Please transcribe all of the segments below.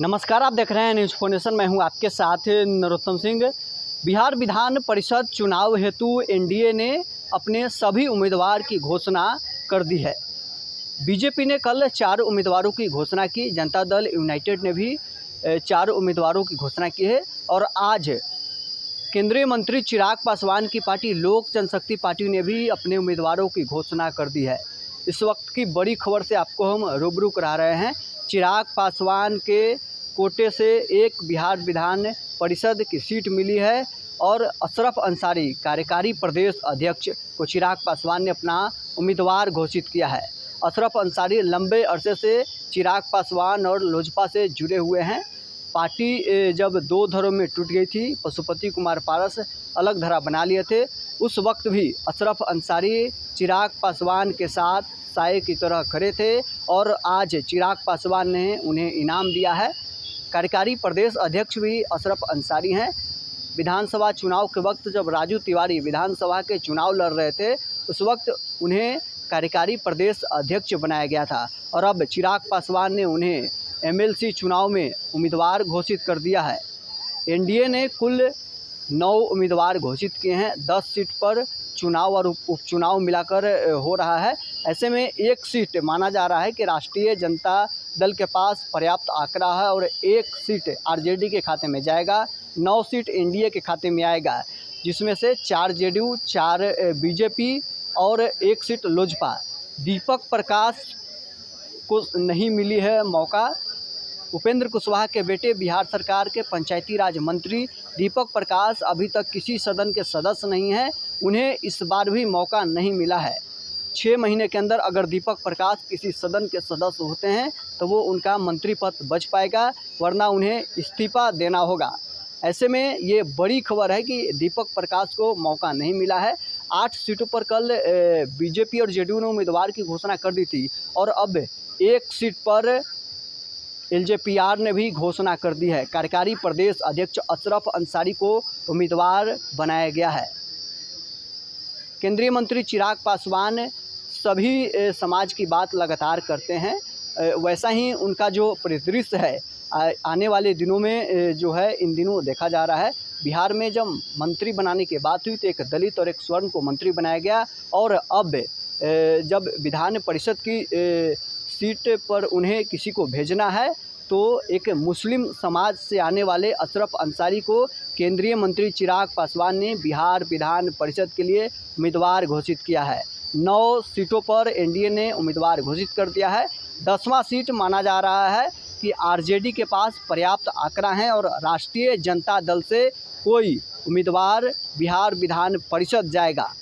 नमस्कार, आप देख रहे हैं न्यूज़ फोनेशन। मैं हूं आपके साथ नरोत्तम सिंह। बिहार विधान परिषद चुनाव हेतु एनडीए ने अपने सभी उम्मीदवार की घोषणा कर दी है। बीजेपी ने कल 4 उम्मीदवारों की घोषणा की। जनता दल यूनाइटेड ने भी 4 उम्मीदवारों की घोषणा की है। और आज केंद्रीय मंत्री चिराग पासवान की पार्टी लोक जनशक्ति पार्टी ने भी अपने उम्मीदवारों की घोषणा कर दी है। इस वक्त की बड़ी खबर से आपको हम रूबरू करा रहे हैं। चिराग पासवान के कोटे से एक बिहार विधान परिषद की सीट मिली है और अशरफ अंसारी कार्यकारी प्रदेश अध्यक्ष को चिराग पासवान ने अपना उम्मीदवार घोषित किया है। अशरफ अंसारी लंबे अरसे से चिराग पासवान और लोजपा से जुड़े हुए हैं। पार्टी जब 2 धड़ों में टूट गई थी, पशुपति कुमार पारस अलग धरा बना लिए थे, उस वक्त भी अशरफ अंसारी चिराग पासवान के साथ साए की तरह खड़े थे और आज चिराग पासवान ने उन्हें इनाम दिया है। कार्यकारी प्रदेश अध्यक्ष भी अशरफ अंसारी हैं। विधानसभा चुनाव के वक्त जब राजू तिवारी विधानसभा के चुनाव लड़ रहे थे, उस वक्त उन्हें कार्यकारी प्रदेश अध्यक्ष बनाया गया था और अब चिराग पासवान ने उन्हें एमएलसी चुनाव में उम्मीदवार घोषित कर दिया है। एनडीए ने कुल 9 उम्मीदवार घोषित किए हैं। 10 सीट पर चुनाव और उपचुनाव मिलाकर हो रहा है। ऐसे में एक सीट माना जा रहा है कि राष्ट्रीय जनता दल के पास पर्याप्त आंकड़ा है और एक सीट आरजेडी के खाते में जाएगा। 9 सीट एनडीए के खाते में आएगा, जिसमें से 4 जेडीयू, 4 बीजेपी और 1 सीट लोजपा। दीपक प्रकाश को नहीं मिली है मौका। उपेंद्र कुशवाहा के बेटे बिहार सरकार के पंचायती राज मंत्री दीपक प्रकाश अभी तक किसी सदन के सदस्य नहीं हैं। उन्हें इस बार भी मौका नहीं मिला है। 6 महीने के अंदर अगर दीपक प्रकाश किसी सदन के सदस्य होते हैं तो वो उनका मंत्री पद बच पाएगा, वरना उन्हें इस्तीफा देना होगा। ऐसे में ये बड़ी खबर है कि दीपक प्रकाश को मौका नहीं मिला है। 8 सीटों पर कल बीजेपी और जेडीयू ने उम्मीदवार की घोषणा कर दी थी और अब 1 सीट पर एलजेपीआर ने भी घोषणा कर दी है। कार्यकारी प्रदेश अध्यक्ष अशरफ अंसारी को उम्मीदवार बनाया गया है। केंद्रीय मंत्री चिराग पासवान सभी समाज की बात लगातार करते हैं। वैसा ही उनका जो परिदृश्य है आने वाले दिनों में जो है इन दिनों देखा जा रहा है। बिहार में जब मंत्री बनाने की बात हुई तो एक दलित और एक स्वर्ण को मंत्री बनाया गया और अब जब विधान परिषद की सीट पर उन्हें किसी को भेजना है तो एक मुस्लिम समाज से आने वाले अशरफ अंसारी को केंद्रीय मंत्री चिराग पासवान ने बिहार विधान परिषद के लिए उम्मीदवार घोषित किया है। 9 सीटों पर एनडीए ने उम्मीदवार घोषित कर दिया है। 10वां सीट माना जा रहा है कि आरजेडी के पास पर्याप्त आंकड़ा है और राष्ट्रीय जनता दल से कोई उम्मीदवार बिहार विधान परिषद जाएगा।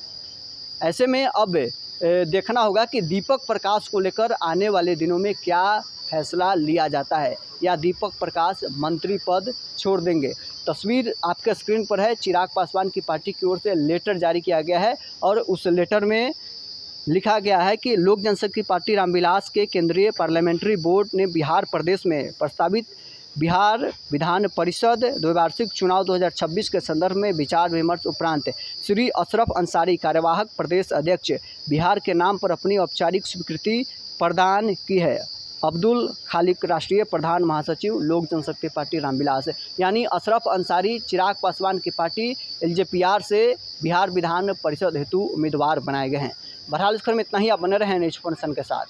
ऐसे में अब देखना होगा कि दीपक प्रकाश को लेकर आने वाले दिनों में क्या फैसला लिया जाता है या दीपक प्रकाश मंत्री पद छोड़ देंगे। तस्वीर आपके स्क्रीन पर है। चिराग पासवान की पार्टी की ओर से लेटर जारी किया गया है और उस लेटर में लिखा गया है कि लोक जनशक्ति पार्टी रामविलास के केंद्रीय पार्लियामेंट्री बोर्ड ने बिहार प्रदेश में प्रस्तावित बिहार विधान परिषद द्विवार्षिक चुनाव 2026 के संदर्भ में विचार विमर्श उपरांत श्री अशरफ अंसारी कार्यवाहक प्रदेश अध्यक्ष बिहार के नाम पर अपनी औपचारिक स्वीकृति प्रदान की है। अब्दुल खालिक राष्ट्रीय प्रधान महासचिव लोक जनशक्ति पार्टी रामविलास, यानी अशरफ अंसारी चिराग पासवान की पार्टी एलजेपीआर से बिहार विधान परिषद हेतु उम्मीदवार बनाए गए हैं। बहरहाल इस खबर में इतना ही। आप बने रहें न्यूज़ फोनेशन के साथ।